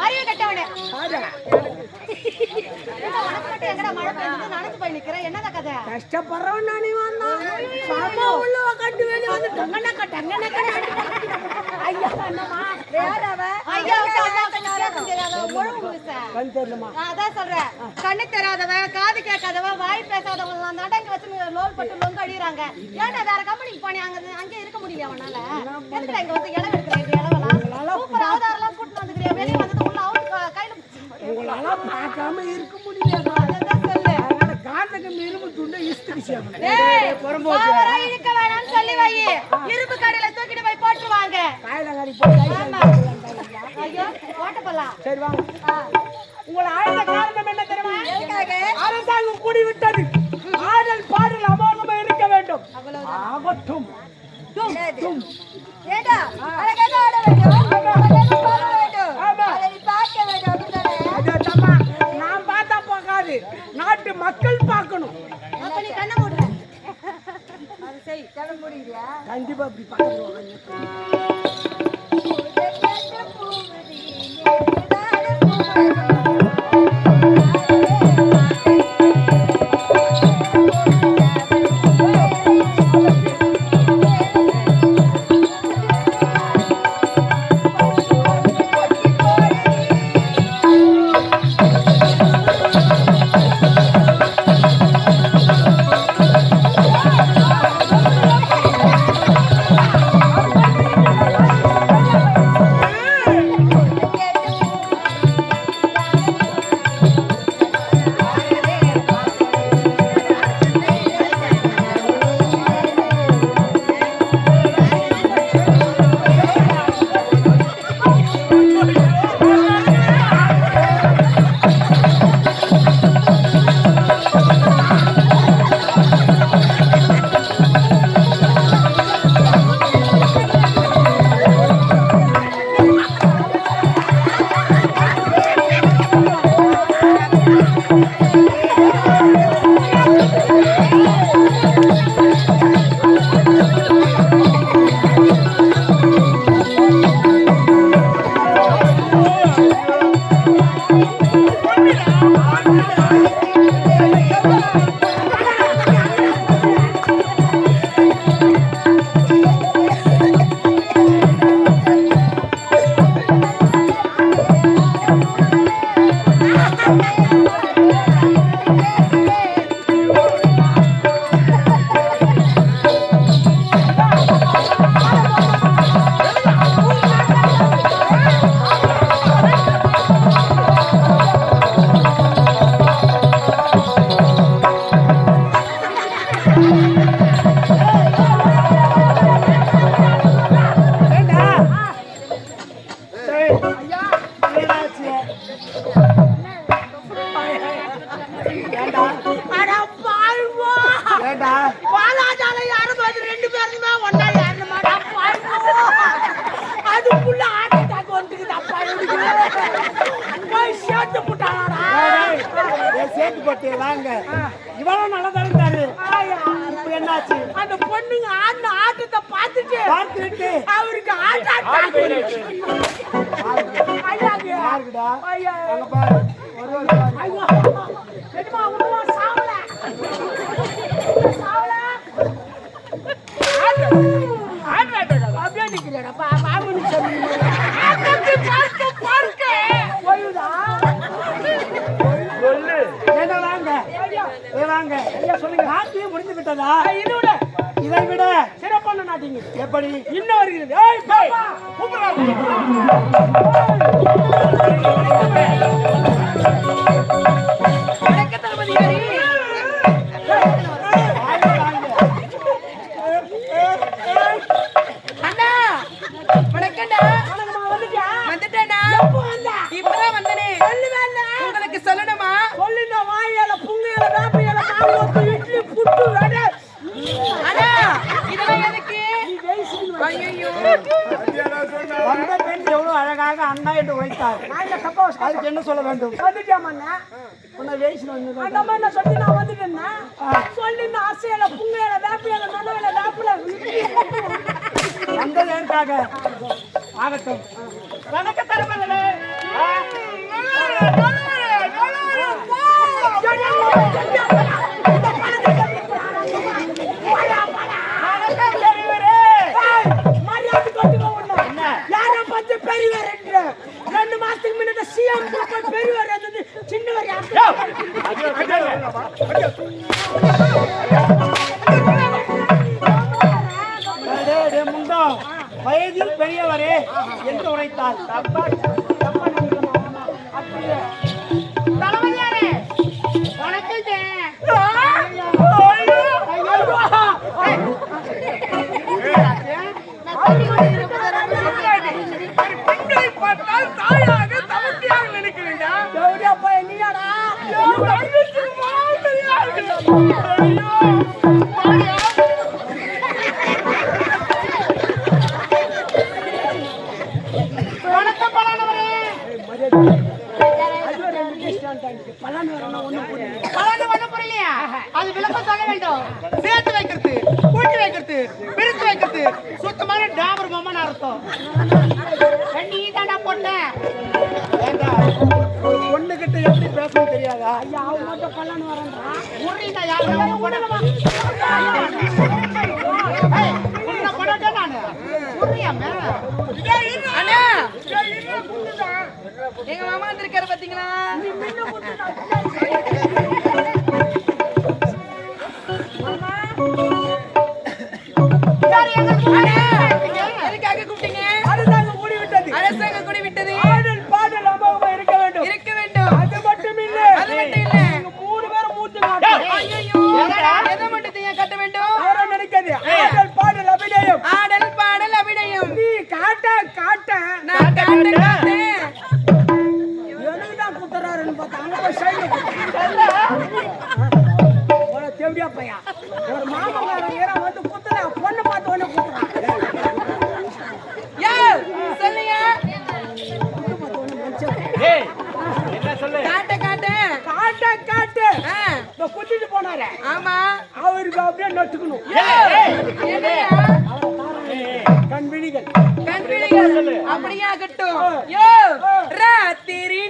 அறிவு கட்டவனே மழை பெய்யுது நடந்து போய் நிக்கிறேன். என்னதா கதை? கஷ்டப்படுறவன் நானே வந்தான் சாமா உள்ள கட்டு வெளியே வந்து டங்கனக்க ஐயா என்னமா வேறவ ஐயா அதான் சொல்றேன். கண்ணு தெரியாதவ, காது கேட்காதவ, வாய் பேசாதவங்க நடங்க வச்சு லோல் பட்டு லொங்க அடிக்கிறாங்க. ஏன்னா வேற கம்பெனிக்கு போனே அங்கே இருக்க முடியல அவனால. எதுக்கு இங்க வந்து இடம் எடுக்கிறேன்? இளவெல்லாம் சூப்பர் அவதாரெல்லாம் கூட்டு வந்துக்கிறேன். வெளியே வந்தது உள்ள அவுட் கையில உங்களால பார்க்காம இருக்க முடியல. அதான் சொல்லு. காந்தகம் இரும்பு துண்டை இஸ்திரிச்சு இருக்க வேணாம்னு சொல்லி வை. இரும்பு கடையில தூக்கிட்டு போய் போட்டுருவாங்க. காயிலங்காடி போய் ஐயோ போட்டப்பலாம். சரி வாங்க. உங்களை அழைத்த காரணம் என்ன தெரியுமா? அரசாங்கம் கூடி விட்டது. ஆடல் பாடல் அமோகமா இருக்க வேண்டும். ஆகட்டும். ஏடா அழகாக ஆட வேண்டும், அழகாக பாட வேண்டும், அதை பார்க்க வேண்டும். நான் பார்த்தா போகாது, நாட்டு மக்கள் பார்க்கணும். அப்ப நீ கண்ணை மூடுற. அது சரி, கண்ணை மூடிடுறியா? கண்டிப்பா அப்படி பார்க்கணும். சேர்த்து போட்டு வாங்க. இவ்வளவு நல்லதா இருந்தாரு. இப்ப என்னாச்சு? அந்த பொண்ணுங்க ஆடின ஆட்டத்தை பார்த்துட்டு அவருக்கு அப்படியே நிக்கிறேடா வாங்க சொல்லுங்க. நாட்டியம் முடிந்து விட்டதா? இதை விட சிறப்பான நாட்டியம் எப்படி இன்னும் வருகிறது? உங்களுக்கு சொல்லணுமா? சொல்லுங்க. வாயில புங்கையில வேப்பையில காவுக்கு இட்லி புட்டு வடை. அண்ணா இதெல்லாம் எதுக்கு? ஐயோ வந்த பெண் எவ்வளவு அழகாக அண்ணா என்று வைத்தார். அதுக்கு என்ன சொல்ல வேண்டும்? வந்துட்டாமண்ணா உன்னை வேசி வந்து அந்த அம்மா என்ன சொல்லி நான் வந்துட்டேன்னா சொல்லி நான் அசையில புங்கையில வேப்பையில நடுவில வேப்பில வந்தது எனக்காக ஆகட்டும். கணக்கு தரமல்ல. ரெண்டு மாசத்துக்கு முன்னாடி சிஎம் பெரியவர் இருந்தது சின்னவர் முந்தம் வயதில் பெரியவரே என்று உரைத்தார். தலைமையாரே வணக்கம். பார்த்தால் தாயாக தமக்கையாக நினைக்கிறீங்க. அப்பா என்னடா வணக்கம் பலானவரே. பலான ஒண்ணு புரியலையா? அது விளக்கம் சொல்ல வேண்டும். சேர்த்து வைக்கிறது, கூட்டி வைக்கிறது, பிரித்து வைக்கிறது சுத்தமான டாபர் மாமன் அர்த்தம். நீ தாண்டா பொண்ணு. ஒரு பொண்ணு கிட்ட எப்படி பேசணும் தெரியாதா? ஐயா அவன் மட்டும் பல்லான்னு வரேன்றா. உருளினா யாரு எங்க மாமா வந்திருக்காரு பாத்தீங்களா? அரசாங்க கூடி விட்டது. பாடல் அம்மாவை இருக்க வேண்டும். அது மட்டும் இல்ல. மூணு பேரும் மூத்து எதை மட்டும் கட்ட வேண்டும்? நினைக்காது. பாடல் அபிநயம். நீ காட்ட நான் காட்டேன். எனக்குதான் குத்துறாருன்னு பார்த்தா அங்க போய் சைடு தேவடியா பையா ஒரு மாமங்காரன் வந்து குத்துற பொண்ணு பார்த்து ஒண்ணு குத்துறான். குத்திட்டு போனாரு. ஆமா அவருக்கு அப்படியே நட்டுக்கணும். கண்விழிகள் அப்படியே ஆகட்டும். ராத்திரி